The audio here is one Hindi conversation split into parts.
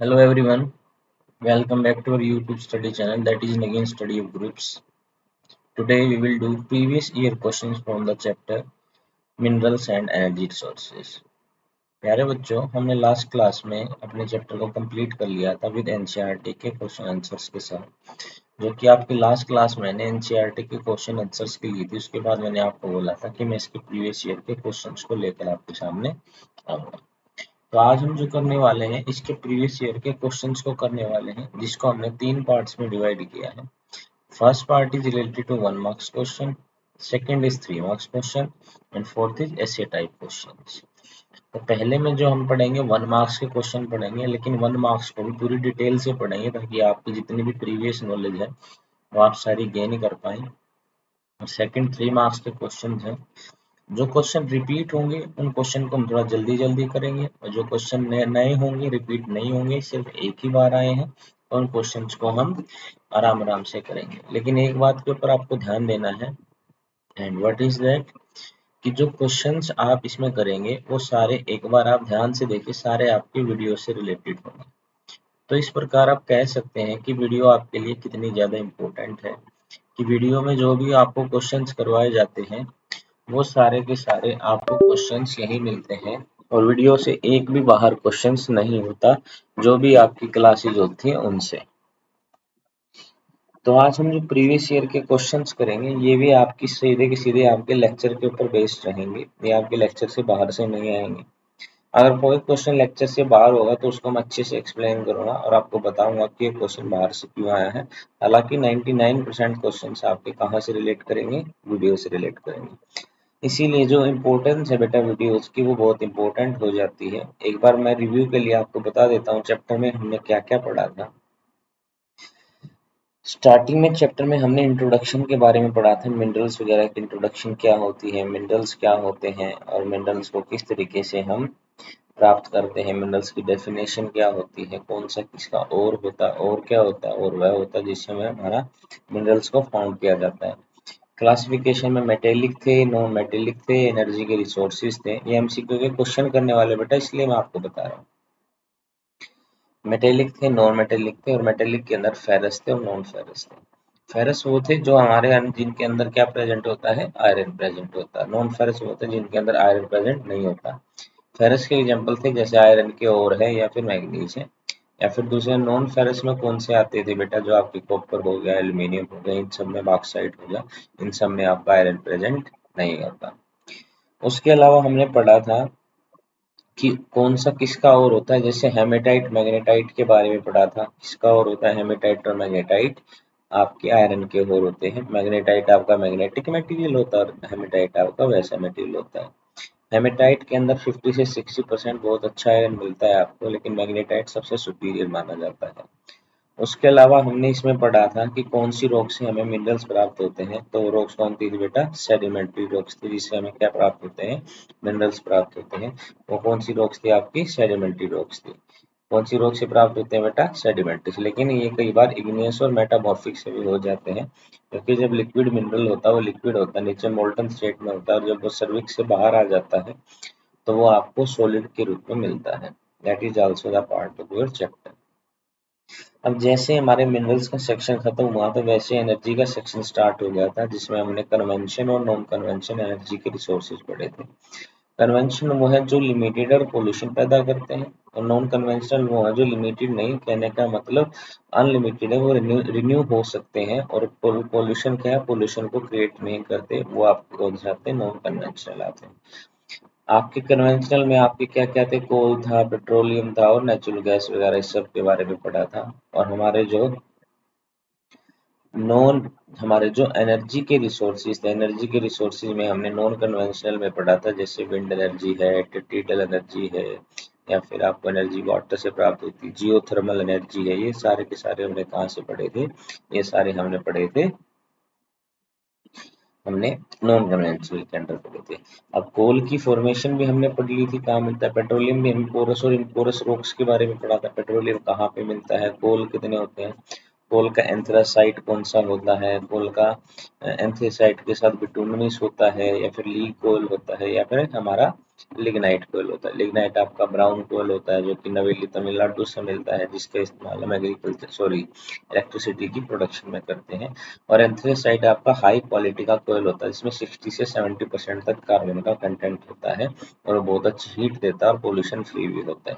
Hello everyone, welcome back to our YouTube study channel that is again study of groups. Today we will do previous year questions from the chapter Minerals and Energy Resources. प्यारे बच्चों, हमने लास्ट क्लास में अपने चैप्टर को कंप्लीट कर लिया था विद एनसीईआरटी के क्वेश्चन आंसर्स के साथ, जो कि आपकी लास्ट क्लास मैंने एनसीईआरटी के क्वेश्चन आंसर्स की ली थी। उसके बाद मैंने आपको बोला था कि मैं इसके प्रीवियस ईयर के क्वेश्चंस को लेकर आपके सामने आऊंगा। तो आज हम जो करने वाले हैं इसके प्रीवियस ईयर के क्वेश्चंस को करने वाले हैं, जिसको हमने 3 पार्ट्स में डिवाइड किया है। First part is related to 1 marks question, second is 3 marks question and fourth is essay type questions. तो पहले में जो हम पढ़ेंगे 1 मार्क्स के क्वेश्चन पढ़ेंगे, लेकिन 1 मार्क्स को भी पूरी डिटेल से पढ़ेंगे ताकि आपकी जितनी भी प्रीवियस नॉलेज है वो आप सारी गेन कर पाएं। और सेकंड 3 मार्क्स के क्वेश्चन हैं, जो क्वेश्चन रिपीट होंगे उन क्वेश्चन को हम थोड़ा जल्दी जल्दी करेंगे, और जो क्वेश्चन नए होंगे, रिपीट नहीं होंगे, सिर्फ एक ही बार आए हैं, तो उन क्वेश्चंस को हम आराम आराम से करेंगे। लेकिन एक बात के ऊपर आपको ध्यान देना है, एंड व्हाट इज दैट, कि जो क्वेश्चंस आप इसमें करेंगे वो सारे एक बार आप ध्यान से देखिए, सारे आपके वीडियो से रिलेटेड होंगे। तो इस प्रकार आप कह सकते हैं कि वीडियो आपके लिए कितनी ज़्यादा इम्पोर्टेंट है, कि वीडियो में जो भी आपको क्वेश्चंस करवाए जाते हैं वो सारे के सारे आपको क्वेश्चंस यही मिलते हैं, और वीडियो से एक भी बाहर क्वेश्चंस नहीं होता, जो भी आपकी क्लासेज होती हैं उनसे। तो आज हम जो प्रीवियस ईयर के क्वेश्चंस करेंगे ये भी आपकी सीधे के सीधे आपके लेक्चर के ऊपर बेस्ड रहेंगे, ये आपके लेक्चर से बाहर से नहीं आएंगे। अगर कोई क्वेश्चन लेक्चर से बाहर होगा तो उसको मैं अच्छे से एक्सप्लेन करूंगा और आपको बताऊंगा कि ये क्वेश्चन बाहर से क्यों आया है। हालांकि 99% क्वेश्चंस आपके कहाँ से रिलेट करेंगे, वीडियो से रिलेट करेंगे। इसीलिए जो इम्पोर्टेंस है बेटा वीडियोस की वो बहुत इम्पोर्टेंट हो जाती है। एक बार मैं रिव्यू के लिए आपको बता देता हूँ चैप्टर में हमने क्या क्या पढ़ा था। स्टार्टिंग में चैप्टर में हमने इंट्रोडक्शन के बारे में पढ़ा था, मिनरल्स वगैरह की इंट्रोडक्शन क्या होती है, मिनरल्स क्या होते हैं और मिनरल्स को किस तरीके से हम प्राप्त करते हैं, मिनरल्स की डेफिनेशन क्या होती है, कौन सा किसका और होता है, और क्या होता है, और वह होता है जिससे हमें हमारा मिनरल्स को फाउंड किया जाता है। क्लासिफिकेशन में मेटेलिक थे, नॉन मेटेलिक थे, एनर्जी के रिसोर्सेज थे। ये एमसीक्यू के क्वेश्चन करने वाले बेटा, इसलिए मैं आपको बता रहा हूँ। मेटेलिक थे, नॉन मेटेलिक थे, और मेटेलिक के अंदर फेरस थे और नॉन फेरस थे। फेरस वो थे जो हमारे जिनके अंदर क्या प्रेजेंट होता है, आयरन प्रेजेंट होता है। नॉन फेरस वो होते हैं जिनके अंदर आयरन प्रेजेंट नहीं होता। फेरस के एग्जाम्पल थे जैसे आयरन के ओर है या फिर मैग्नीज है। या फिर दूसरे नॉन फेरस में कौन से आते थे बेटा, जो आपके कॉपर हो गया, एल्यूमिनियम हो गया, इन सब में बॉक्साइट हो गया, इन सब में आपका आयरन प्रेजेंट नहीं होता। उसके अलावा हमने पढ़ा था कि कौन सा किसका और होता है, जैसे हेमेटाइट मैग्नेटाइट के बारे में पढ़ा था। किसका और होता है, हेमेटाइट और मैग्नेटाइट आपके आयरन के और होते हैं। मैग्नेटाइट आपका मैग्नेटिक मटेरियल होता है और हेमेटाइट आपका वैसा मटेरियल होता है। हेमेटाइट के अंदर 50 से 60% बहुत अच्छा आयरन मिलता है आपको, लेकिन मैग्नेटाइट सबसे सुपीरियर माना जाता है। उसके अलावा हमने इसमें पढ़ा था कि कौन सी रॉक से हमें मिनरल्स प्राप्त होते हैं, तो रॉक्स कौन थी बेटा, सेडिमेंट्री रॉक्स थी, जिससे हमें क्या प्राप्त होते हैं, मिनरल्स प्राप्त होते हैं। वो कौन सी रॉक्स थी आपकी, सेडिमेंट्री रॉक्स थी। कौन सी रॉक से प्राप्त होते हैं बेटा, सेडिमेंट्री से। लेकिन ये कई बार इग्नियस और मेटामॉर्फिक से भी हो जाते हैं, क्योंकि जब लिक्विड मिनरल होता है वो लिक्विड होता है, नीचे मोल्टन स्टेट में होता है, और जब वो सर्विक्स से बाहर आ जाता है तो वो आपको सॉलिड के रूप में मिलता है। That is also the part of your chapter. अब जैसे हमारे मिनरल्स का सेक्शन खत्म हुआ तो वैसे एनर्जी का सेक्शन स्टार्ट हो गया था, जिसमें हमने कन्वेंशन और नॉन कन्वेंशन एनर्जी के रिसोर्सेज पढ़े थे। कन्वेंशन वो है जो लिमिटेड और पोल्यूशन पैदा करते हैं, और नॉन कन्वेंशनल वो है जो लिमिटेड नहीं, कहने का मतलब अनलिमिटेड है, वो रिन्यू हो सकते हैं। और पोल्यूशन क्या है, पोल्यूशन को क्रिएट नहीं करते, वो आपको हो जाते हैं नॉन कन्वेंशनल आते हैं। आपके कन्वेंशनल में आपके क्या क्या थे, कोल था, पेट्रोलियम था और नेचुरल गैस वगैरह, इस सब के बारे में पढ़ा था। और हमारे जो नॉन हमारे जो एनर्जी के रिसोर्सेज थे, एनर्जी के रिसोर्सेज में हमने नॉन कन्वेंशनल में पढ़ा था, जैसे विंड एनर्जी है, टिडल एनर्जी है, या फिर आपको एनर्जी वाटर से प्राप्त होती है, जियोथर्मल एनर्जी है। ये सारे के सारे हमने कहाँ से पढ़े थे, ये सारे हमने पढ़े थे, हमने नॉन कन्वेंशनल के अंडर पढ़े थे। अब कोल की फॉर्मेशन भी हमने पढ़ ली थी, कहाँ मिलता है, पेट्रोलियम भी, हम पोरस और इनपोरस रॉक्स के बारे में पढ़ा था, पेट्रोलियम कहाँ पे मिलता है, कोल कितने होते हैं। कोल का एंथ्रासाइट कौन सा होता है, कोल का एंथ्रासाइट के साथ बिटुमिनस होता है, या फिर ली कोल होता है, या फिर हमारा लिग्नाइट कोयल होता है। लिग्नाइट आपका ब्राउन कोयल होता है जो कि नवेली तमिलनाडु से मिलता है, जिसका इस्तेमाल हम एग्रीकल्चर इलेक्ट्रिसिटी की प्रोडक्शन में करते हैं। और एंथ्रेसाइट आपका हाई क्वालिटी का कोयल होता है जिसमें 60 से 70% तक कार्बन का कंटेंट होता है और वो बहुत अच्छी हीट देता है और पोल्यूशन फ्री भी होता है।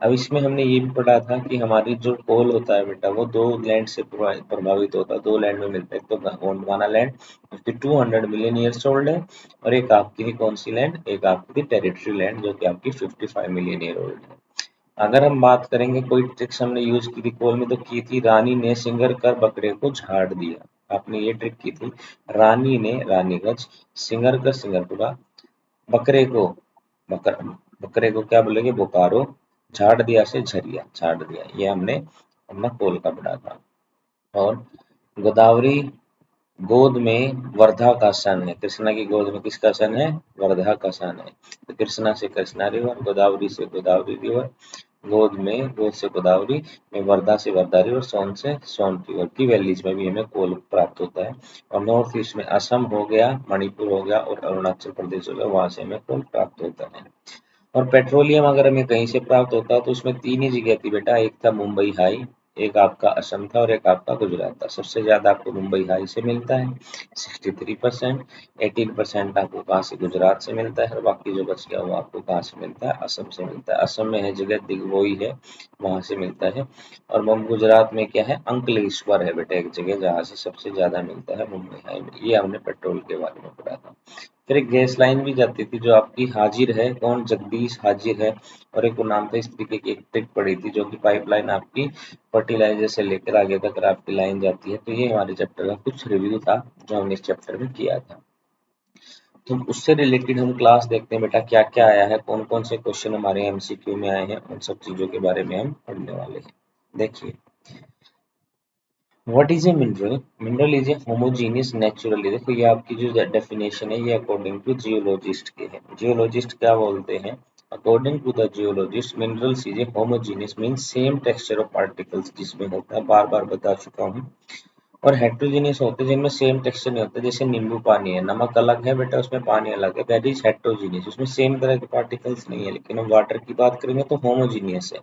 अब इसमें हमने ये भी पढ़ा था कि हमारी जो कोल होता है बेटा वो दो लैंड से प्रभावित होता है, दो लैंड में मिलता है। तो गोंडवाना लैंड उसकी 200 मिलियन ईयर्स ओल्ड है, और एक आपकी थी कौन सी लैंड, एक आपकी थी टेरिटरी लैंड जो कि आपकी 55 मिलियन ईयर ओल्ड है। अगर हम बात करेंगे कोई ट्रिक्स हमने यूज की थी कोल में, तो की थी रानी ने सिंगर कर बकरे को झाड़ दिया। आपने ये ट्रिक की थी, रानी ने रानीगंज, सिंगर कर सिंगरपुरा, बकरे को बकर बकरे को क्या बोलेंगे बोकारो, झाड़ दिया से झरिया झाड़ दिया। ये हमने अपना कोल का पढ़ा था। और गोदावरी गोद में वर्धा का सन है, कृष्णा की गोद में किसका सन है, वर्धा का सन है। तो कृष्णा से कृष्णा रिवर, गोदावरी से गोदावरी रिवर, गोद से गोदावरी में, वर्धा से वर्धा रिवर, सोन से सोन रिवर की वैलीज में भी हमें कोल प्राप्त होता है। और नॉर्थ ईस्ट में असम हो गया, मणिपुर हो गया और अरुणाचल प्रदेश हो गया, वहां से हमें कोल प्राप्त होता है। और पेट्रोलियम अगर हमें कहीं से प्राप्त होता तो उसमें तीन ही जगह थी बेटा, एक था मुंबई हाई, एक आपका असम था और एक आपका गुजरात था। सबसे ज्यादा आपको मुंबई हाई से मिलता है 63%, 18% आपको कहाँ से गुजरात से मिलता है, और बाकी जो बच गया वो आपको कहाँ से मिलता है, असम से मिलता है। असम में है जगह दिगबोई है, वहां से मिलता है। और गुजरात में क्या है, अंकलेश्वर है बेटा एक जगह जहाँ से सबसे ज्यादा मिलता है मुंबई हाई में। ये हमने पेट्रोल के बारे में पढ़ा था। फिर एक गैस लाइन भी जाती थी जो आपकी हाजिर है, कौन, जगदीश हाजिर है, और एक को नाम था, इस तरीके की एक ट्रिक पड़ी थी जो कि पाइपलाइन आपकी फर्टिलाइजर से लेकर आगे तक आपकी लाइन जाती है। तो ये हमारे चैप्टर का कुछ रिव्यू था जो हमने इस चैप्टर में किया था। तो उससे रिलेटेड हम क्लास देखते हैं बेटा क्या क्या आया है, कौन कौन से क्वेश्चन हमारे एमसीक्यू में आए हैं, उन सब चीजों के बारे में हम पढ़ने वाले हैं। देखिए, what is a mineral, mineral is a homogeneous naturally, देखो ये आपकी जो डेफिनेशन है ये अकॉर्डिंग टू जियोलॉजिस्ट के है। जियोलॉजिस्ट क्या बोलते हैं, according to the geologist minerals is a homogeneous means same texture of particles जिसमें होता है, बार बार बता चुका हूँ। और हेट्रोजीनियस होते हैं जिनमें सेम टेक्सचर नहीं होता, जैसे नींबू पानी है, नमक अलग है बेटा उसमें पानी अलग है, दैट इज हेट्रोजीनियस, उसमें सेम तरह के पार्टिकल्स नहीं है। लेकिन हम वाटर की बात करेंगे तो होमोजीनियस है।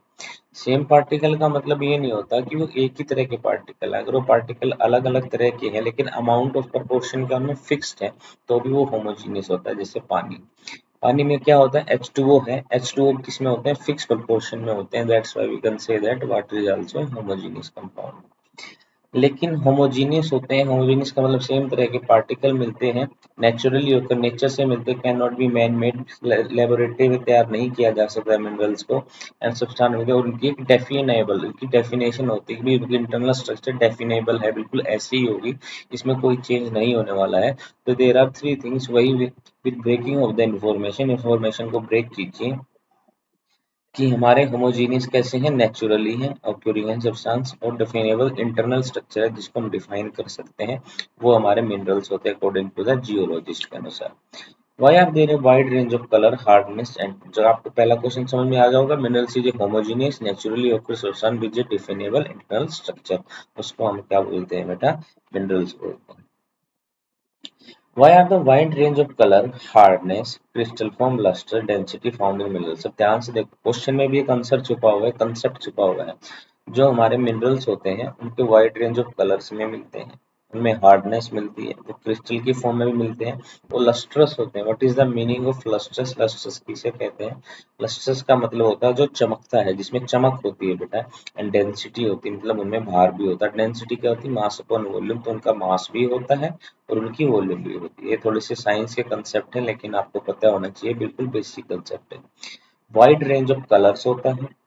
सेम पार्टिकल का मतलब ये नहीं होता कि वो एक ही तरह के पार्टिकल है, अगर वो पार्टिकल अलग अलग तरह के हैं लेकिन अमाउंट ऑफ प्रोपोर्शन का उनमें फिक्स्ड है तो भी वो होमोजीनियस होता है। जैसे पानी, पानी में क्या होता है, H2O है, H2O किस में होते हैं, फिक्स प्रोपोर्शन में होते हैं, that's why we can say that water is also homogeneous compound. लेकिन होमोजीनियस होते हैं, होमोजीनियस का मतलब सेम तरह के पार्टिकल मिलते हैं, नेचुरली होकर नेचर से मिलते, can not be man made, laboratory में तैयार नहीं किया जा सकता मिनरल्स को। एंड सब्सटेंस होते हैं और उनकी एक डेफिनेबल, उनकी डेफिनेशन होती है कि उनकी इंटरनल स्ट्रक्चर डेफिनेबल है, बिल्कुल ऐसी ही होगी, इसमें कोई चेंज नहीं होने वाला है। तो देयर आर थ्री थिंग्स, वही with breaking of the information, information को ब्रेक कीजिए कि हमारे होमोजीनियस कैसे हैं, नेचुरली हैं, ऑक्यूरिंग हैं सब्सटेंस, और डिफाइनेबल इंटरनल स्ट्रक्चर है जिसको हम डिफाइन कर सकते हैं, वो हमारे मिनरल्स होते हैं अकॉर्डिंग टू द जियोलॉजिस्ट के अनुसार। Why are there a wide range of colour, hardness and, जब आपको पहला क्वेश्चन समझ में आ जाओगा, minerals is a homogeneous naturally occur substance with a definable internal structure, उसको हम क्या बोलते हैं बेटा, मिनरल्स बोलते हैं। Why are the wide range of color, hardness, crystal form, luster, density found in minerals? सब ध्यान से देखो, क्वेश्चन में भी एक आंसर छुपा हुआ है, कंसेप्ट छुपा हुआ है। जो हमारे मिनरल्स होते हैं उनके वाइड रेंज ऑफ कलर्स में मिलते हैं, उनमें हार्डनेस मिलती है, वो क्रिस्टल की फॉर्म में भी मिलते हैं, वो लस्ट्रस होते हैं। What is the meaning of lustrous, lustrous किसे कहते हैं, लस्ट्रस का मतलब होता है जो चमकता है, जिसमें चमक होती है बेटा। एंड डेंसिटी होती है, मतलब उनमें भार भी होता है। डेंसिटी क्या होती है, मास अपॉन वॉल्यूम, तो उनका मास भी होता है और उनकी वॉल्यूम भी होती है। ये थोड़े से साइंस के कंसेप्ट है लेकिन आपको पता होना चाहिए, बिल्कुल बेसिक कंसेप्ट है। वाइड रेंज ऑफ कलर्स होता है,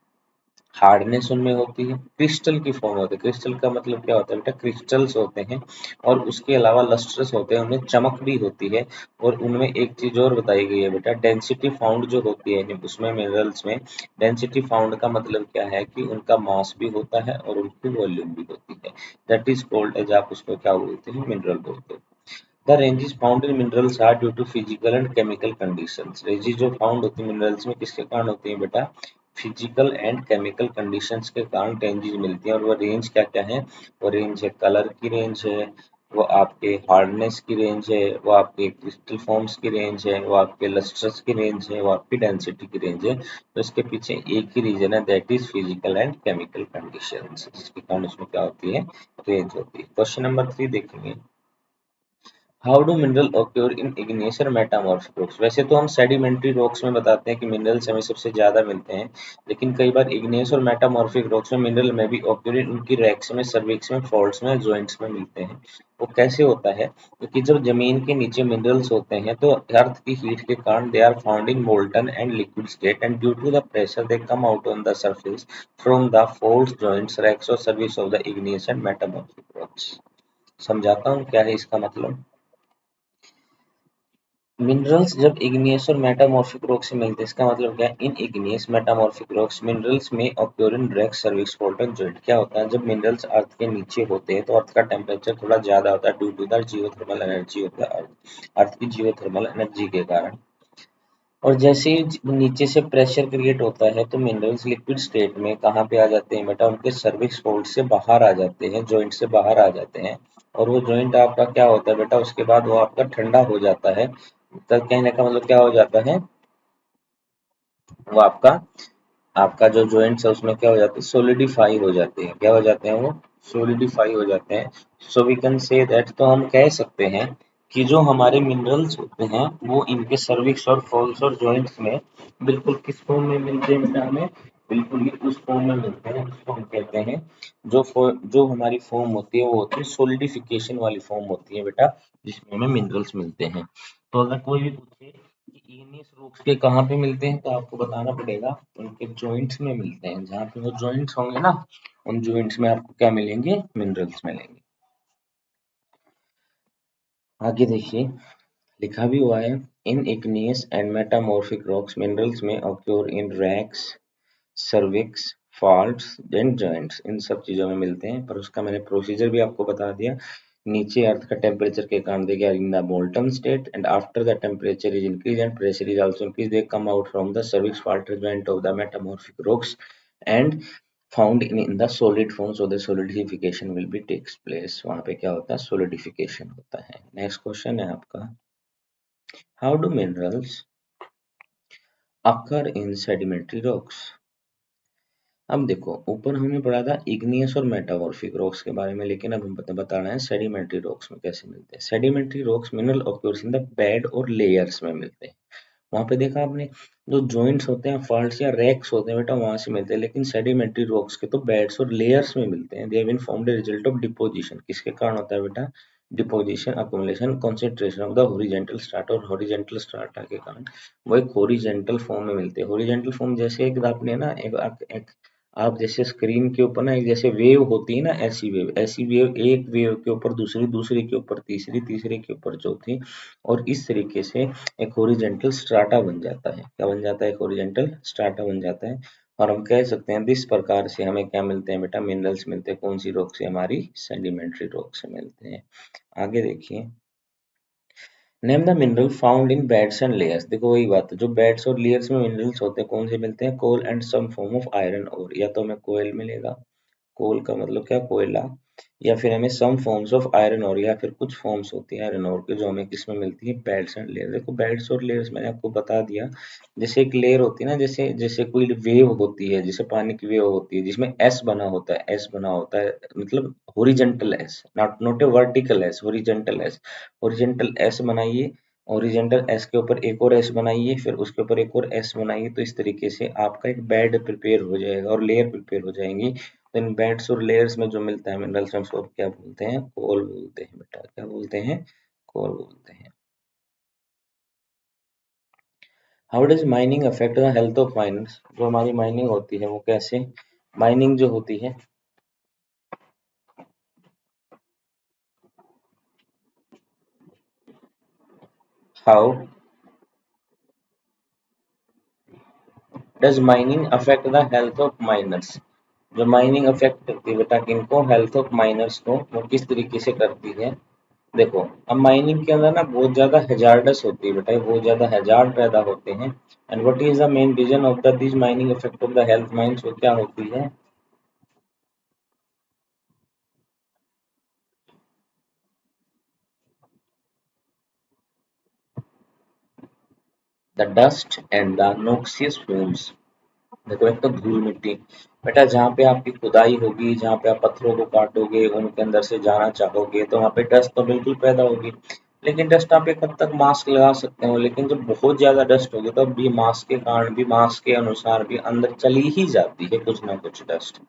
हार्डनेस उनमें होती है, क्रिस्टल की फॉर्म होती है, क्रिस्टल का मतलब क्या होता है बेटा, क्रिस्टल्स होते हैं, और उसके अलावा लस्ट्रस होते हैं, उनमें चमक भी होती है। और उनमें एक चीज और बताई गई है बेटा, डेंसिटी फाउंड जो होती है उसमें मिनरल्स में, डेंसिटी फाउंड का मतलब क्या है कि उनका मास भी होता है और उनकी वॉल्यूम भी होती है, दैट इज कॉल्ड एज, आप उसको क्या बोलते हैं, मिनरल बोलते हैं। The ranges found in minerals are due to physical and chemical conditions. Ranges जो फाउंड होती है मिनरल्स में किसके कारण होती है बेटा, फिजिकल एंड केमिकल कंडीशंस के कारण रेंजेस मिलती हैं। और वो रेंज क्या क्या है, वो रेंज है कलर की रेंज है, वो आपके हार्डनेस की रेंज है, वो आपके क्रिस्टल फॉर्म्स की रेंज है, वो आपके लस्ट्रस की रेंज है, वो आपकी डेंसिटी की रेंज है। तो इसके पीछे एक ही रीजन है, that is physical and chemical conditions, जिसके कारण उसमें क्या होती है, रेंज होती है। क्वेश्चन नंबर 3 देखेंगे, how do mineral occur in igneous और मेटामॉर्फिक रॉक्स। वैसे तो हम सेडिमेंट्री रॉक्स में बताते हैं कि मिनरल्स हमें सबसे ज्यादा मिलते हैं, लेकिन कई बार इग्नियस और मेटामॉर्फिक रॉक्स में मिनरल में भी ऑक्योर उनकी रैक्स में, सर्विक्स में, फॉल्ट्स में, जॉइंट्स में मिलते हैं। वो कैसे होता है, क्योंकि जब जमीन के नीचे मिनरल्स होते हैं तो अर्थ की हीट के कारण they are found in molten and liquid state, and due to the pressure they come out on the surface from the faults, joints, cracks और service of the igneous and metamorphic rocks. समझाता हूँ क्या है इसका मतलब। मिनरल्स जब इग्नियस और मेटामॉर्फिक रॉक से मिलते हैं, इसका मतलब क्या है, in igneous metamorphic rocks minerals में occur in rack, cervix, fault and joint. क्या होता है, जब मिनरल्स अर्थ के नीचे होते हैं तो अर्थ का टेम्परेचर थोड़ा ज्यादा होता है due to the geothermal energy of the earth, earth की जियोथर्मल एनर्जी के कारण। और जैसे ही नीचे से प्रेशर क्रिएट होता है तो मिनरल्स लिक्विड स्टेट में कहाँ पे आ जाते हैं बेटा, उनके सर्विक्स फोल्ड से बाहर आ जाते हैं, जॉइंट से बाहर आ जाते हैं। और वो जॉइंट आपका क्या होता है बेटा, उसके बाद वो आपका ठंडा हो जाता है। तो कहने का मतलब क्या हो जाता है, वो आपका आपका जो जॉइंट्स है उसमें क्या हो जाते हैं, सोलिडिफाई हो जाते हैं। क्या हो जाते हैं, वो सोलिडिफाई हो जाते हैं। So we can say that, तो हम कह सकते हैं कि जो हमारे मिनरल्स होते हैं वो इनके सर्विक्स और फॉल्स और जॉइंट्स में बिल्कुल किस फॉर्म में मिलते हैं बेटा, हमें बिल्कुल ही उस फॉर्म में मिलते हैं जिसको हम कहते हैं, जो हमारी फॉर्म होती है वो होती है सोलिडिफिकेशन वाली फॉर्म होती है बेटा, जिसमें हमें मिनरल्स मिलते हैं। तो अगर कोई भी पूछे कि इग्नियस रॉक्स के कहाँ पे मिलते हैं, तो आपको बताना पड़ेगा उनके जॉइंट्स में मिलते हैं। जहाँ पे वो जॉइंट्स होंगे ना, उन जॉइंट्स में आपको क्या मिलेंगे, मिनरल्स मिलेंगे। आगे देखिए, लिखा भी हुआ है, in igneous and metamorphic rocks minerals में occur in cracks, crevices, faults and joints, इन सब चीजों में मिलते हैं। पर उसका मैंने प्रोसीजर भी आपको बता दिया। नीचे अर्थ का टेम्परेचर के कारण they in the molten state, and after the temperature is increase and pressure is also increase, they come out from the crevices, fault joint of the metamorphic rocks and found in the solid form, so the solidification will be takes place. वहां पे क्या होता है, सॉलिडिफिकेशन होता है। नेक्स्ट क्वेश्चन है आपका, how do minerals occur in sedimentary rocks। अब देखो, ऊपर हमने पढ़ा था इग्नियस और मेटामॉर्फिक रॉक्स के बारे में, लेकिन अब हम बता रहे हैं सेडिमेंट्री रॉक्स में कैसे मिलते हैं। Sedimentary rocks mineral occurs in the bed और लेयर्स में मिलते हैं। वहां पे देखा आपने, जो जॉइंट्स होते हैं, फॉल्ट्स या रैक्स होते हैं बेटा, वहां से मिलते हैं। लेकिन सेडिमेंट्री रॉक्स के तो बेड्स और लेयर्स में मिलते हैं। They have been formed a result of deposition. किसके कारण होता है बेटा, deposition, accumulation, concentration of the horizontal strata, और हॉरिजॉन्टल स्ट्राटा के कारण वो एक हॉरिजॉन्टल फॉर्म में मिलते हैं। हॉरिजॉन्टल फॉर्म जैसे एक आपने ना एक आप जैसे स्क्रीन के ऊपर ना एक जैसे वेव होती है ना, ऐसी वेव, एक वेव के ऊपर दूसरी, दूसरी के ऊपर तीसरी, तीसरे के ऊपर चौथी, और इस तरीके से एक हॉरिजॉन्टल स्ट्राटा बन जाता है। क्या बन जाता है, एक हॉरिजॉन्टल स्ट्राटा बन जाता है। और हम कह सकते हैं इस प्रकार से हमें क्या मिलते हैं बेटा, मिनरल्स मिलते हैं। कौन सी रॉक से, हमारी सेडिमेंट्री रॉक से मिलते हैं। आगे देखिए, name the mineral found in beds and layers. देखो वही बात है, जो बेड्स और लेयर्स में मिनरल्स होते हैं कौन से मिलते हैं, coal and some form of iron ore. या तो हमें कोयल मिलेगा, कोल का मतलब क्या, कोयला, या फिर हमें some forms of iron ore, या फिर कुछ फॉर्म्स होती है आयरन ओर की जो हमें किसमें मिलती है, बेड्स एंड लेयर। देखो बेड्स और लेयर्स मैंने आपको बता दिया, जैसे एक लेयर होती है ना, जैसे जैसे कोई वेव होती है, जैसे पानी की वेव होती है जिसमें एस बना होता है, एस बना होता है, मतलब horizontal S, not not a vertical S, horizontal S. Horizontal S बनाइए, ओरिजेंटल एस के ऊपर एक और एस बनाइए, फिर उसके ऊपर एक और एस बनाइए, तो इस तरीके से आपका एक बेड प्रिपेयर हो जाएगा और लेयर प्रिपेयर हो जाएंगी। तो इन बेड्स और लेयर्स में जो मिलता है मिनरल्स, हम उसको क्या बोलते हैं, कोल बोलते हैं बेटा। क्या बोलते हैं, कोल बोलते हैं। How does mining affect the health of miners. जो हमारी माइनिंग होती है वो कैसे, माइनिंग जो होती है, how does mining affect the health of miners. जो माइनिंग अफेक्ट करती है बेटा किनको, हेल्थ ऑफ माइनर्स को, वो किस तरीके से करती है। देखो, अब माइनिंग के अंदर ना बहुत ज्यादा हैजार्डस होती है बेटा, बहुत ज्यादा हैजार्ड पैदा होते हैं। And what is the main reason of the this mining effect of the health mines, वो क्या होती है? The dust and the noxious fumes. देखो, एक तो धूल मिट्टी, बेटा जहाँ पे आपकी खुदाई होगी, जहाँ पे आप पत्थरों को काटोगे, उनके अंदर से जाना चाहोगे, तो वहाँ पे डस्ट तो बिल्कुल पैदा होगी। लेकिन डस्ट आप एक हद तक मास्क लगा सकते हो, लेकिन जब बहुत ज्यादा डस्ट होगी तब भी मास्क के कारण भी, मास्क के अनुसार भी अंदर चली ही जाती है कुछ ना कुछ डस्ट।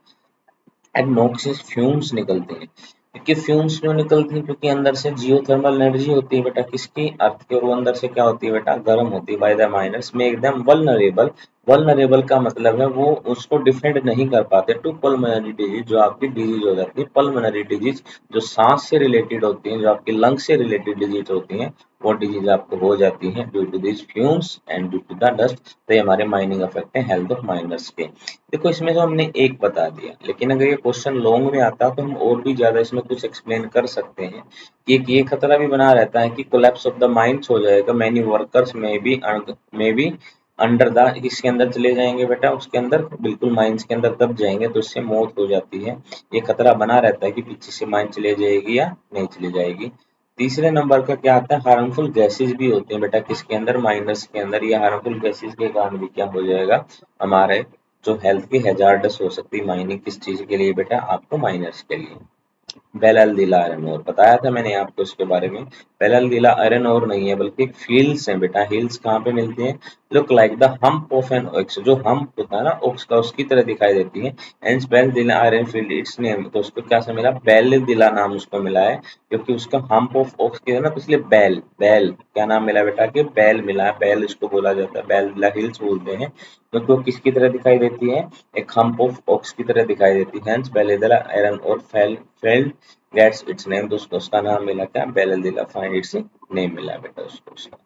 एंड नोक्सियस फ्यूम्स निकलते हैं। क्योंकि फ्यूम्स क्यों निकलती है? क्योंकि अंदर से जियोथर्मल एनर्जी होती है बेटा किसकी, अर्थ के, और वो अंदर से क्या होती है बेटा, गर्म होती है। बाय द माइनस में एकदम वल्नरेबल। वल्नरेबल का मतलब है वो उसको डिफेंड नहीं कर पाते टू पल्मोनरी डिजीज, जो आपकी डिजीज हो जाती है पल्मोनरी डिजीज, जो सांस से रिलेटेड होती है, जो आपकी लंग से रिलेटेड डिजीज होती है, वो डिजीज आपको हो जाती है due to this fumes and due to the dust. तो ये हमारे माइनिंग इफेक्ट है हेल्थ ऑफ माइनर्स के। देखो, इसमें तो हमने एक बता दिया, लेकिन अगर ये क्वेश्चन लॉन्ग में आता तो हम और भी ज्यादा इसमें कुछ एक्सप्लेन कर सकते हैं कि एक ये खतरा भी बना रहता है कि कोलैप्स ऑफ द माइंस हो जाएगा, मैनी वर्कर्स में भी अंडर द, इसके अंदर चले जाएंगे बेटा, उसके अंदर बिल्कुल माइंस के अंदर दब जाएंगे, तो इससे मौत हो जाती है। ये खतरा बना रहता है कि पीछे से माइन चले जाएगी या नहीं चली जाएगी। तीसरे नंबर का क्या आता है, हार्मफुल गैसेज भी होते हैं बेटा किसके अंदर, माइनस के अंदर। ये हार्मफुल गैसेज के कारण भी क्या हो जाएगा, हमारे जो हेल्थ की हैजार्डस हो सकती है माइनिंग, किस चीज के लिए बेटा, आपको माइनर्स के लिए। बेलालदीला आयरन ओर बताया था मैंने आपको इसके बारे में। बेलालदीला आयरन ओर नहीं है, बल्कि फील्ड्स हैं बेटा। हिल्स कहाँ पे मिलती हैं? Look like the hump of an ox, जो हम्प होता है ना ओक्स का, उसकी तरह दिखाई देती है। And Bailadila iron field its name, तो उसको क्या से मिला, बेलदिला नाम उसको मिला है, क्योंकि उसका हम्प ऑफ ओक्स के है ना, तो इसलिए बेल बेल क्या नाम मिला बेटा, कि बेल मिला है, बेल इसको बोला जाता है, बेलदिला हिल्स बोलते हैं, क्योंकि वो किसकी तरह दिखाई देती है, एक हम्प ऑफ ओक्स की तरह दिखाई देती है। हेंस बेलदिला आयरन और फेल्ड गेट्स इट्स नेम, तो उसको उसका नाम मिला क्या, बेलदिला, फाइंड इट्स नेम मिला बेटा उसको उसका।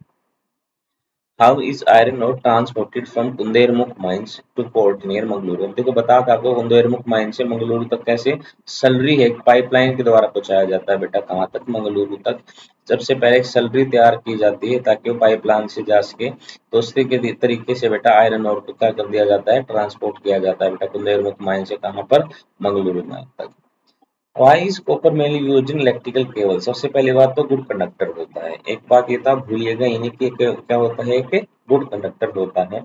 How is iron ore transported from Kudremukh mines to port near Mangaluru? अब देखो, बता था आपको, कुंदेरमुख माइन से मंगलुरु तक कैसे सलरी है, एक पाइपलाइन के द्वारा पहुंचाया जाता है बेटा, कहाँ तक, मंगलुरु तक। सबसे पहले एक सलरी तैयार की जाती है ताकि वो पाइपलाइन से जा सके, तो उसी के तरीके से बेटा आयरन ओर को क्या कर दिया जाता है, ट्रांसपोर्ट किया जाता है बेटा कुंदेरमुख माइन से, कहाँ पर, मंगलुरु माइन तक। Why is copper mainly used in electrical cable? सबसे पहली बात तो गुड कंडक्टर होता है, एक बात ये था भूलिएगा ही नहीं कि क्या होता है कि गुड कंडक्टर होता है।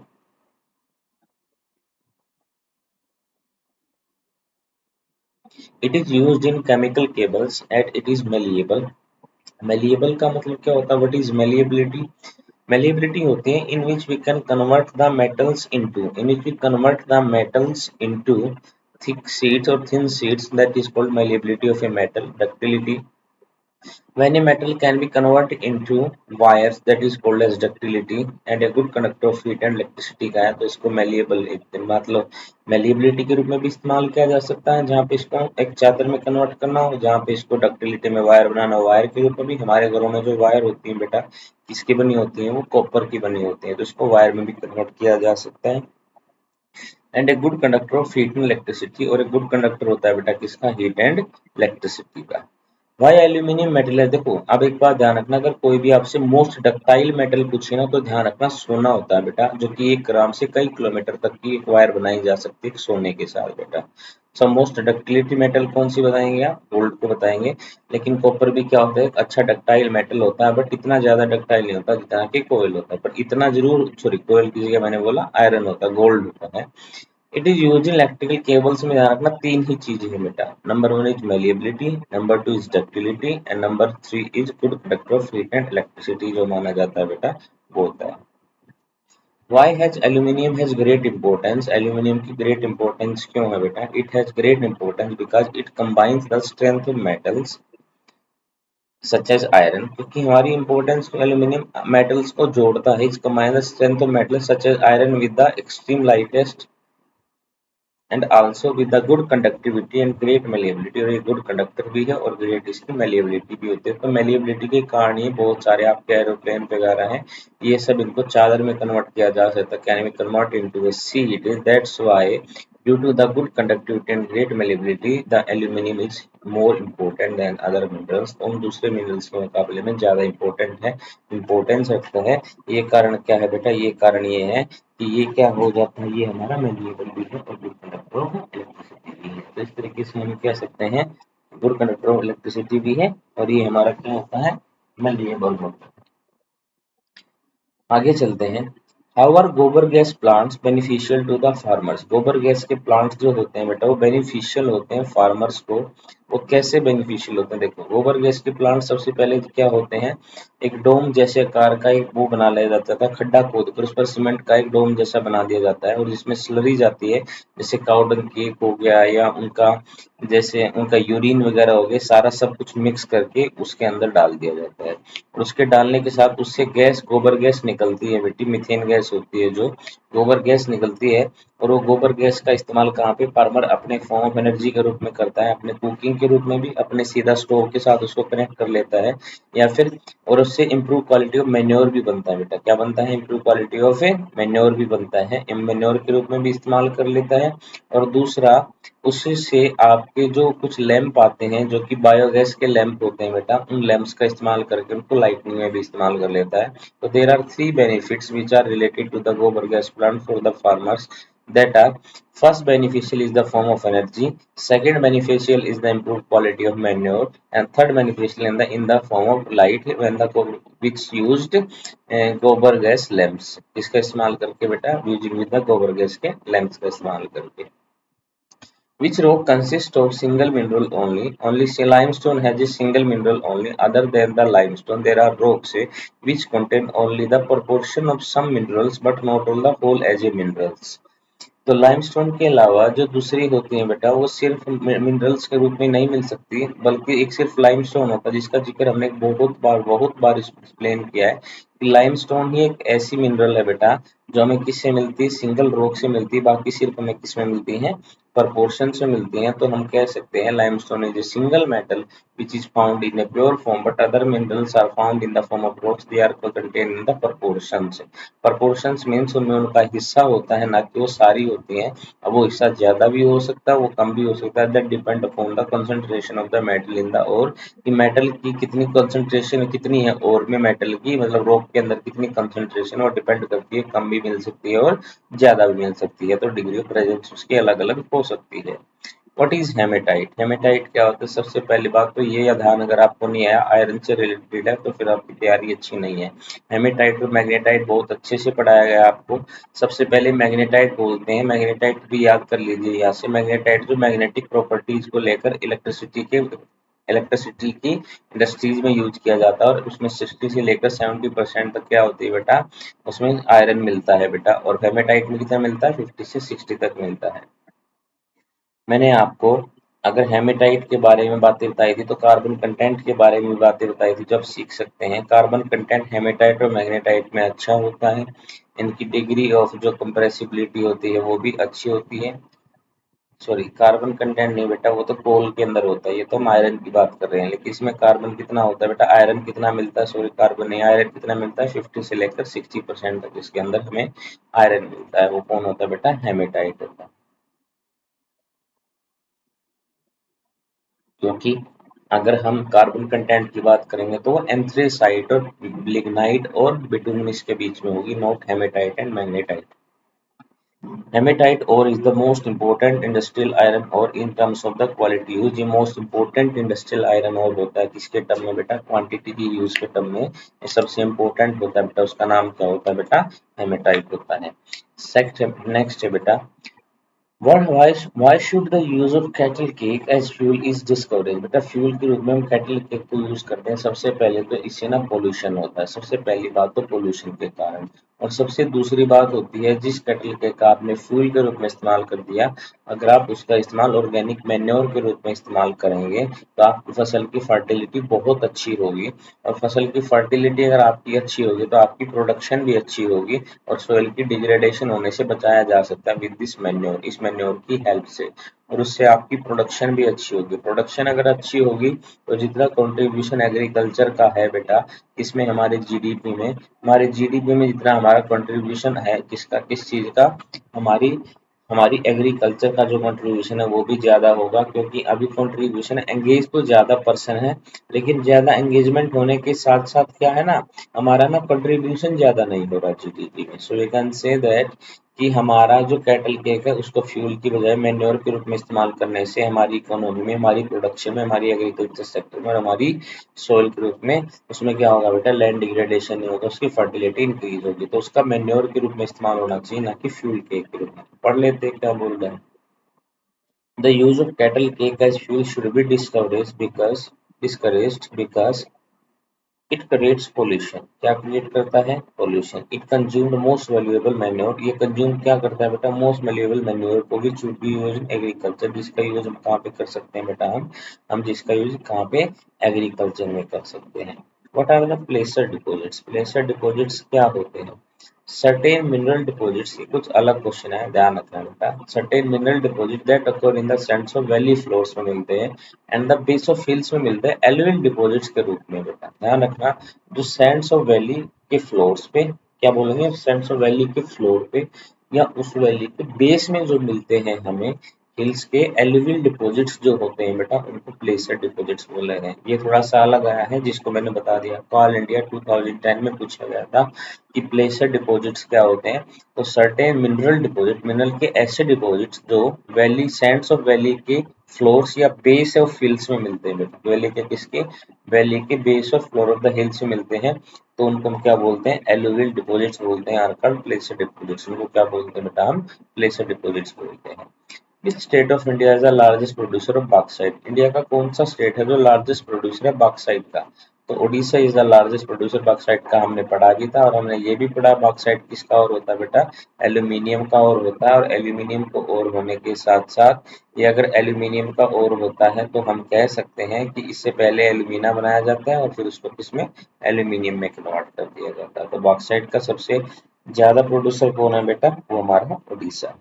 It is used in chemical cables at it is malleable. Malleable का मतलब क्या होता है, व्हाट इज मेलिएबिलिटी? मेलिएबिलिटी होती है in which we can convert the metals into, in which we convert the metals into thick sheets और thin sheets, that is called malleability of a metal. Ductility, when a metal can be converted into wires, that is called as ductility, and a good conductor of heat and electricity का है, तो इसको malleable, एक मतलब malleability के रूप में भी इस्तेमाल किया जा सकता है, जहाँ पे इसको एक चादर में कन्वर्ट करना हो, जहाँ पे इसको डक्टिलिटी में वायर बनाना हो। वायर के रूप में भी हमारे घरों में जो वायर होती है बेटा, किसकी बनी होती है, वो कॉपर की बनी होती है, तो इसको वायर में भी कन्वर्ट किया जा सकता है। And a good conductor of heat and electricity, और एक गुड कंडक्टर होता है बेटा किसका, हीट एंड इलेक्ट्रिसिटी का। भाई एल्यूमिनियम मेटल है, देखो अब एक बात ध्यान रखना, अगर कोई भी आपसे मोस्ट डक्टाइल मेटल पूछे ना, तो ध्यान रखना सोना होता है बेटा, जो कि 1 ग्राम से कई किलोमीटर तक की एक वायर बनाई जा सकती है सोने के साथ बेटा। सब मोस्ट डक्टिलिटी मेटल कौन सी बताएंगे आप, गोल्ड को बताएंगे। लेकिन कॉपर भी क्या होता है, एक अच्छा डक्टाइल मेटल होता है, बट इतना ज्यादा डक्टाइल नहीं होता जितना कि कोयल होता है, पर इतना जरूर, सॉरी कोयल की जगह मैंने बोला आयरन होता है, गोल्ड होता है। It is use in electrical cables में ध्यान रखना, तीन ही चीजें हैं बेटा, number 1 is malleability, number 2 is ductility, and number 3 is good conductor of heat and electricity, जो माना जाता है बेटा वो होता है। Why has aluminium has great importance? Aluminium की great importance क्यों है बेटा? It has great importance because it combines the strength of metals such as iron, क्योंकि हमारी importance तो aluminium metals को जोड़ता है, it combines the strength of metals such as iron with the extreme lightest and also with the good conductivity and great malleability, और ये गुड कंडक्टर भी है और ग्रेट इसकी मेलिएबिलिटी भी होती है। तो मेलिएबिलिटी के कारण ही बहुत सारे आपके एरोप्लेन वगैरह हैं, ये सब इनको चादर में कन्वर्ट किया जा सकता है, can be convert into A seat, that's why Due to the good conductivity and great malleability, the aluminum is more important than other minerals. तो उन दूसरे मिनरल्स के मुकाबले में ज़्यादा इम्पोर्टेंट है, इम्पोर्टेंस रखता है। ये कारण क्या है बेटा? ये कारण ये है कि ये क्या हो जाता है, ये हमारा मैल्येबल भी है और गुड कंडक्टर ऑफ इलेक्ट्रिसिटी भी है। तो इस तरीके से हम कह सकते हैं गुड कंडक्टर ऑफ इलेक्ट्रिसिटी भी है और ये हमारा क्या होता है, मैल्येबल होता है। आगे चलते हैं। How are gobar gas plants beneficial to the farmers? गोबर गैस के प्लांट्स जो होते हैं बेटा वो बेनिफिशियल होते हैं फार्मर्स को। वो कैसे बेनिफिशियल होते हैं? देखो, गोबर गैस के प्लांट सबसे पहले क्या होते हैं, एक डोम जैसे आकार का एक वो बना लिया जाता था, खड्डा खोद कर उस पर सीमेंट का एक डोम जैसा बना दिया जाता है और जिसमें स्लरी जाती है, जैसे काऊ डंग केक हो गया या उनका जैसे उनका यूरिन वगैरह हो गया, सारा सब कुछ मिक्स करके उसके अंदर डाल दिया जाता है और उसके डालने के साथ उससे गैस गोबर गैस निकलती है बेटी, मीथेन गैस होती है जो गोबर गैस निकलती है। और वो गोबर गैस का इस्तेमाल कहाँ पे फार्मर अपने फॉर्म ऑफ एनर्जी के रूप में करता है, अपने कुकिंग के रूप में भी, अपने सीधा स्टोव के साथ उसको कनेक्ट कर लेता है या फिर और उससे इम्प्रूव क्वालिटी ऑफ मेन्योर भी बनता है बेटा। क्या बनता है? Improve quality of A manure भी बनता है, मेन्योर के रूप में भी इस्तेमाल कर लेता है। और दूसरा, उससे आपके जो कुछ लैंप आते हैं जो कि बायोगैस के लैंप होते हैं बेटा, उन लैंप्स का इस्तेमाल करके उनको लाइटनिंग में भी इस्तेमाल कर लेता है। तो there are three benefits which are related to the gobar gas plant for the farmers, that are: first beneficial is the form of energy, second beneficial is the improved quality of manure, and third beneficial in the form of light when the which used गोबर गैस लैंप्स। इसका इस्तेमाल करके बेटा, using with the gobar gas के लैंप्स का इस्तेमाल करके। Which rock consists of single mineral only? Only limestone has a single mineral only. Other than the limestone, there are rocks which contain only the proportion of some minerals but not all the whole as a minerals. तो लाइमस्टोन के अलावा जो दूसरी होती है बेटा वो सिर्फ मिनरल्स के रूप में नहीं मिल सकती, बल्कि एक सिर्फ लाइमस्टोन होता है जिसका जिक्र हमने बहुत बार एक्सप्लेन किया है कि लाइमस्टोन ही एक ऐसी मिनरल है बेटा जो हमें किससे मिलती है, सिंगल रॉक से मिलती है। बाकी सिर्फ हमें किस में मिलती है, प्रपोर्शन से मिलती हैं। तो हम कह सकते हैं limestone is a single metal which is found in a pure form but other minerals are found in the form of rocks, they are contained in the proportions। proportions means उनमें उनका हिस्सा होता है, ना कि वो सारी होती हैं। अब वो हिस्सा ज्यादा भी हो सकता है, वो कम भी हो सकता है। that depend upon the concentration of the metal in the ore, कि मेटल की कितनी कंसंट्रेशन कितनी है और में मेटल की, मतलब रॉक के अंदर कितनी कंसंट्रेशन और डिपेंड करती है, कम भी मिल सकती है और ज्यादा भी मिल सकती है। तो डिग्री ऑफ प्रेजेंस उसकी अलग अलग हो सकती है। What is haematite? हेमेटाइट क्या होता है? सबसे पहली बात तो ये या ध्यान अगर आपको नहीं आया, आयरन से रिलेटेड है तो फिर आपकी तैयारी अच्छी नहीं है। हेमेटाइट और मैग्नेटाइट बहुत अच्छे से पढ़ाया गया आपको। सबसे पहले मैग्नेटाइट बोलते हैं, मैग्नेटाइट भी याद कर लीजिए यहाँ से। मैग्नेटाइट जो मैग्नेटिक प्रॉपर्टीज को लेकर इलेक्ट्रिसिटी की इंडस्ट्रीज में यूज किया जाता है और उसमें 60 से लेकर 70% तक क्या होती है बेटा, उसमें आयरन मिलता है बेटा। और हेमेटाइट में कितना मिलता है? 50 से 60 तक मिलता है। मैंने आपको अगर हेमेटाइट के बारे में बातें बताई थी तो कार्बन कंटेंट के बारे में बातें बताई थी, जब सीख सकते हैं। कार्बन कंटेंट हेमेटाइट और मैग्नेटाइट में अच्छा होता है। इनकी डिग्री ऑफ जो कंप्रेसिबिलिटी होती है वो भी अच्छी होती है। सॉरी, कार्बन कंटेंट नहीं बेटा, वो तो कोल के अंदर होता है, ये तो हम आयरन की बात कर रहे हैं। लेकिन इसमें कार्बन कितना होता है बेटा, आयरन कितना मिलता है, सॉरी कार्बन नहीं, आयरन कितना मिलता है 50 से लेकर 60% तक इसके अंदर हमें आयरन मिलता है। वो कौन होता है बेटा? हेमेटाइट होता है। क्योंकि अगर हम कार्बन कंटेंट की बात करेंगे तो वो एंथ्रेसाइट और लिग्नाइट और बिटुमिनस के बीच में होगी, not hematite and magnetite. Hematite ore is the most important industrial iron ore in terms of the quality use। ये most important industrial iron ore होता है किसके टर्म में बेटा? क्वांटिटी की यूज के टर्म में ये सबसे important होता है बेटा। उसका नाम क्या होता है बेटा? हेमेटाइट होता है। नेक्स्ट है बेटा, why should the use of cattle cake as fuel is discouraged? बेटा फ्यूल के रूप में हम कैटल केक को यूज करते हैं। सबसे पहले तो इससे ना पोल्यूशन होता है, सबसे पहली बात तो पोल्यूशन के कारण। और सबसे दूसरी बात होती है, जिस कैटल केक का आपने फ्यूल के रूप में इस्तेमाल कर दिया, अगर आप उसका इस्तेमाल ऑर्गेनिक मैन्योर के रूप में इस्तेमाल करेंगे तो आपकी फसल की फर्टिलिटी बहुत अच्छी होगी। और फसल की फर्टिलिटी अगर आपकी अच्छी होगी तो आपकी प्रोडक्शन भी अच्छी होगी और सोइल की डिग्रेडेशन होने से बचाया जा सकता है विद दिस मैन्योर, इस मैन्योर की हेल्प से। और उससे आपकी प्रोडक्शन भी अच्छी होगी। प्रोडक्शन अगर अच्छी होगी तो जितना कंट्रीब्यूशन एग्रीकल्चर का है बेटा, इसमें हमारे जीडीपी में जितना हमारा कंट्रीब्यूशन है, किसका, किस चीज का, हमारी हमारी एग्रीकल्चर का जो कंट्रीब्यूशन है वो भी ज़्यादा होगा, क्योंकि अभी कंट्रीब्यूशन एंगेज तो ज़्यादा पर्सन है, लेकिन ज़्यादा एंगेजमेंट होने के साथ साथ क्या है ना, हमारा ना कंट्रीब्यूशन ज़्यादा नहीं हो रहा जीडीपी में। So we can say that कि हमारा जो कैटल केक है उसको फ्यूल की बजाय मैन्योर के रूप में इस्तेमाल करने से हमारी इकोनॉमी में, हमारी प्रोडक्शन में, हमारी एग्रीकल्चर सेक्टर में और हमारी सोइल के रूप में, उसमें क्या होगा बेटा, लैंड डिग्रेडेशन नहीं होगा, उसकी फर्टिलिटी इंक्रीज होगी। तो उसका मैन्योर के रूप में इस्तेमाल होना चाहिए, ना कि फ्यूल केक के रूप में। पढ़ लेते हैं क्या बोल रहे हैं। The use of cattle cake as fuel should be discouraged because it creates pollution. क्या क्रिएट करता है? Pollution. It consumed most valuable manure. ये कंज्यूम क्या करता है बेटा? मोस्ट वैल्यूएबल मैन्योर को भी should be use in agriculture. जिसका यूज हम कहाँ पे कर सकते हैं बेटा? हम जिसका यूज कहाँ पे? एग्रीकल्चर में कर सकते हैं। What are the placer deposits? Placer deposits क्या होते हैं? सर्टेन मिनरल डिपॉजिट्स, ये कुछ अलग क्वेश्चन है, ध्यान रखना बेटा। Certain mineral deposit that occur in the saints of valley floors में मिलते हैं and the base of hills में मिलते हैं एलुवियल डिपॉजिट्स के रूप में बेटा। ध्यान रखना, जो सैंड्स ऑफ वैली के फ्लोर्स पे, क्या बोलेंगे? सैंड्स ऑफ वैली के फ्लोर पे या उस वैली के बेस में जो मिलते हैं हमें हिल्स के एलुवियल डिपॉजिट्स जो होते हैं बेटा, उनको प्लेसर डिपॉजिट्स बोल रहे हैं। ये थोड़ा सा अलग आया है, जिसको मैंने बता दिया। ऑल इंडिया 2010 में पूछा गया था कि प्लेसर डिपॉजिट्स क्या होते हैं। तो सर्टेन मिनरल डिपॉजिट, मिनरल के ऐसे डिपॉजिट्स जो वैली, सैंड्स ऑफ वैली के फ्लोर्स या बेस ऑफ हिल्स में मिलते हैं बेटा। वैली के किसके? वैली के base of floor of the hills में मिलते हैं, तो उनको हम क्या बोलते हैं? एलुवियल डिपॉजिट्स बोलते हैं। आजकल प्लेसर डिपॉजिट्स, उनको क्या बोलते हैं बेटा? हम प्लेसर डिपॉजिट्स बोलते हैं। Which state of India is the largest producer of bauxite? India का कौन सा स्टेट है जो लार्जेस्ट प्रोड्यूसर है बॉक्साइट का? तो Odisha is the largest producer bauxite का, हमने पढ़ा भी था। और हमने ये भी पढ़ा बॉक्साइट किसका और होता है बेटा? एल्यूमिनियम का और होता है। और एल्यूमिनियम को और होने के साथ साथ, ये अगर एल्यूमिनियम का और होता है तो हम कह सकते हैं कि इससे पहले एल्यूमिना बनाया जाता है और फिर उसको किसमें? एल्यूमिनियम में कन्वर्ट कर दिया जाता है। तो बॉक्साइट का सबसे ज्यादा प्रोड्यूसर कौन है बेटा? वो हमारा Odisha.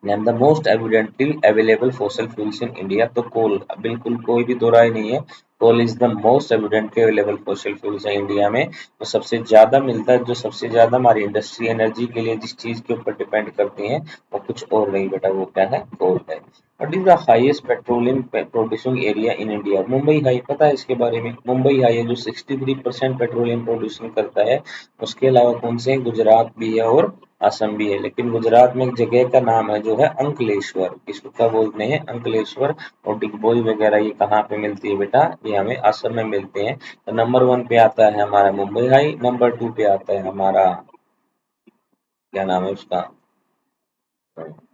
Name the most evidently available fossil fuels in India. तो कोल, बिल्कुल कोई भी दो राय नहीं है, coal is the most evidently available fossil fuels है इंडिया में। तो सबसे ज्यादा मिलता है, जो सबसे ज्यादा हमारी इंडस्ट्री एनर्जी के लिए जिस चीज के ऊपर डिपेंड करती है, वो कुछ और नहीं बेटा, वो क्या है? कोल है। What is the highest petroleum producing area in India? Mumbai high, पता है इसके बारे में? मुंबई हाई है जो 63% पेट्रोलियम प्रोड्यूसन करता है। उसके अलावा कौन से? गुजरात भी है और असम भी है। लेकिन गुजरात में एक जगह का नाम है जो है अंकलेश्वर। इसको क्या बोलते हैं? अंकलेश्वर। और डिगबोई वगैरह ये कहाँ पे मिलती है बेटा? ये हमें असम में मिलते हैं। तो नंबर 1 पे आता है हमारा मुंबई हाई, नंबर 2 पे आता है हमारा, क्या नाम है उसका,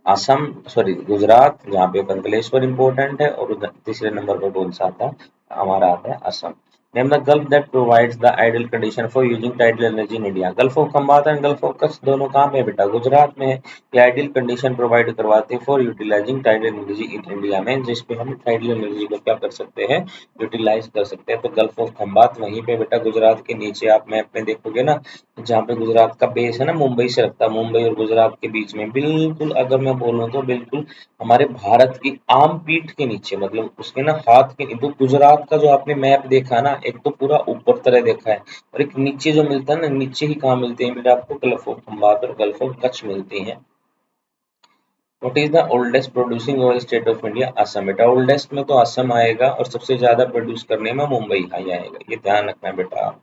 असम, सॉरी गुजरात, जहाँ पे अंकलेश्वर इंपॉर्टेंट है। और तीसरे नंबर पर कौन सा आता है? हमारा आता है Assam. Name the gulf that provides the ideal condition for using tidal energy in India. Gulf of Khambhat and gulf of Kutch दोनों कहाँ पे है बेटा? गुजरात में है। ये आइडियल कंडीशन प्रोवाइड करवाते हैं for utilising tidal energy in India में, जिसपे हम टाइडल एनर्जी को क्या कर सकते हैं? यूटिलाइज कर सकते हैं। तो गल्फ ऑफ खंबात वहीं पे बेटा, गुजरात के नीचे। आप मैप में देखोगे ना, जहाँ पे गुजरात का बेस है ना, मुंबई से रखता है, मुंबई और गुजरात के बीच में बिल्कुल, अगर मैं बोलूँ तो बिल्कुल हमारे भारत की आम पीठ के नीचे, मतलब उसके ना हाथ के। तो गुजरात का जो आपने मैप देखा ना, एक तो पूरा ऊपर तरह देखा है, और एक नीचे जो मिलता है ना, नीचे ही कहाँ मिलते हैं बेटा आपको? गल्फ ऑफ खंबात और गल्फ ऑफ कच्छ मिलते हैं। What is the oldest producing oil state of India? Assam बेटा। ओल्डेस्ट में तो असम आएगा, और सबसे ज्यादा प्रोड्यूस करने में मुंबई हाई आएगा, ये ध्यान रखना है बेटा।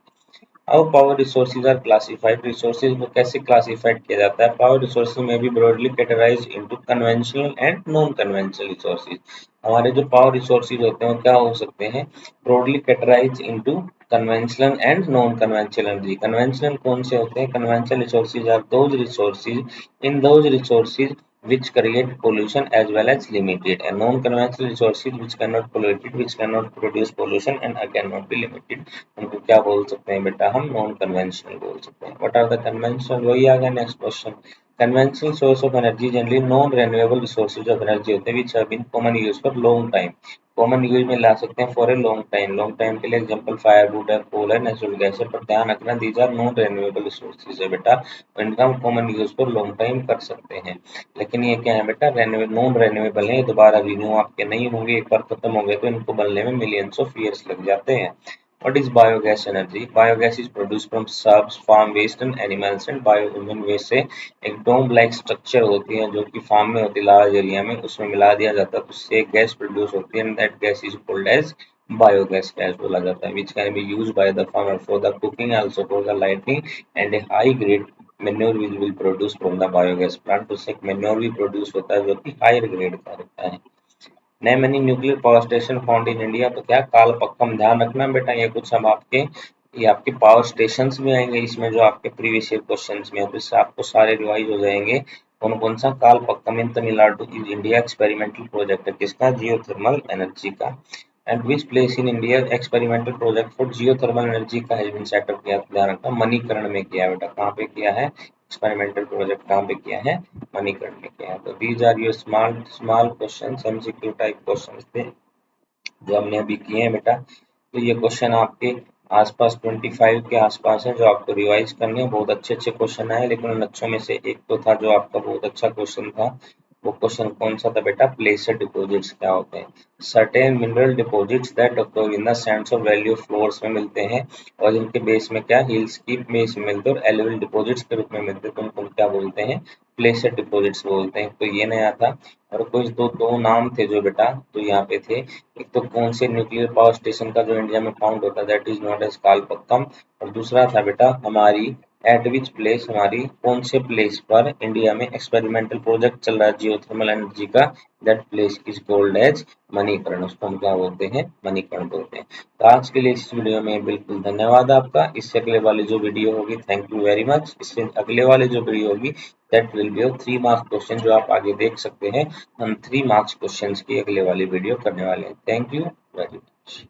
How power resources are classified? Resources को कैसे क्लासिफाइड किया जाता है? पावर रिसोर्सेज में भी broadly categorise into conventional and non conventional resources. हमारे जो पावर रिसोर्सेज होते हैं वो क्या हो सकते हैं? Broadly categorise into conventional and non conventional energy. Conventional कौन से होते हैं? Conventional resources are those resources, in those resources which create pollution as well as limited, and non-conventional resources which cannot pollute it, which cannot produce pollution and cannot be limited, उनको क्या बोल सकते हैं बेटा? हम नॉन कन्वेंशनल बोल सकते हैं। What are the conventional? वही आ गया next question. Conventional source of energy generally non renewable resources of energy होते हैं, which have been common use for long time. Common use में ला सकते हैं for a long time. Long time के लिए एग्जांपल फायरवुड है, कोल है, नेचुरल गैस है। पर ध्यान रखना, these are non renewable resources है बेटा, इनका हम common use for long time कर सकते हैं। लेकिन ये क्या है बेटा? नॉन रेन्यूएबल है, दोबारा रिन्यू आपके नहीं होंगे। एक बार खत्म हो गए तो इनको बनने में मिलियंस ऑफ ईयर्स लग जाते हैं। What is biogas energy? Biogas is produced from subs, farm waste and animals and biohuman waste से एक डोम लाइक स्ट्रक्चर होती है जो कि फार्म में होती है लार्ज एरिया में, उसमें मिला दिया जाता है तो उससे गैस प्रोड्यूस होती है and that gas is called as biogas gas बोला जाता है which can be use by the farmer for the cooking also for the lighting and a high grade manure will produce from the biogas plant. उससे एक मेन्योर भी प्रोड्यूस होता है जो कि हायर ग्रेड का रहता है। नए money nuclear power station found in India, तो क्या कालपक्कम ध्यान रखना बेटा, ये कुछ हम आपके ये आपके पावर स्टेशन में आएंगे इसमें जो आपके प्रीवियस ईयर क्वेश्चन में है, तो इससे आपको सारे रिवाइज हो जाएंगे। कौन कौन सा Kalpakkam in Tamil Nadu is India experimental project है किसका, जियोथर्मल एनर्जी का। And which place in India experimental project for geothermal energy का हैज बीन सेटअप किया, तो ध्यान रखना मणिकर्ण में किया है बेटा। कहाँ पे किया है एक्सपेरिमेंटल प्रोजेक्ट, कहाँ पे किया है मणिकर्ण में किया है। तो these are your small small question, MCQ type question थे जो हमने अभी किए हैं बेटा। तो ये क्वेश्चन आपके आसपास 25 के आसपास है जो आपको रिवाइज करने हैं। बहुत अच्छे अच्छे क्वेश्चन आए लेकिन उन अच्छों में से एक तो था जो आपका बहुत अच्छा क्वेश्चन था। वो क्वेश्चन कौन सा था बेटा, प्लेसर डिपॉजिट्स क्या होते हैं। Certain mineral deposits that occur in the Sands of valley of floors में मिलते हैं और इनके बेस में क्या हिल्स की बेस में मिलते हैं और एलुवियल डिपॉजिट्स के रूप में मिलते हैं, तो उनको क्या बोलते हैं, प्लेसर डिपॉजिट्स बोलते हैं। तो ये नया था। और कुछ दो नाम थे जो बेटा तो यहाँ पे थे, एक तो कौन से न्यूक्लियर पावर स्टेशन का जो इंडिया में फाउंड होता है that is not as Kalpakkam, और दूसरा था बेटा हमारी एट विच प्लेस, हमारी कौन से प्लेस पर इंडिया में एक्सपेरिमेंटल प्रोजेक्ट चल रहा है जियोथर्मल एनर्जी का, that place is called as Manikaran, उसको हम क्या बोलते हैं मणिकर्ण बोलते हैं। तो आज के लिए इस वीडियो में बिल्कुल धन्यवाद आपका। इससे अगले वाली जो वीडियो होगी, थैंक यू वेरी मच, इससे अगले वाली जो वीडियो होगी that will be of 3 marks question जो आप आगे देख सकते हैं। हम 3 मार्क्स क्वेश्चंस की अगले वाली वीडियो करने वाले हैं। Thank you very much.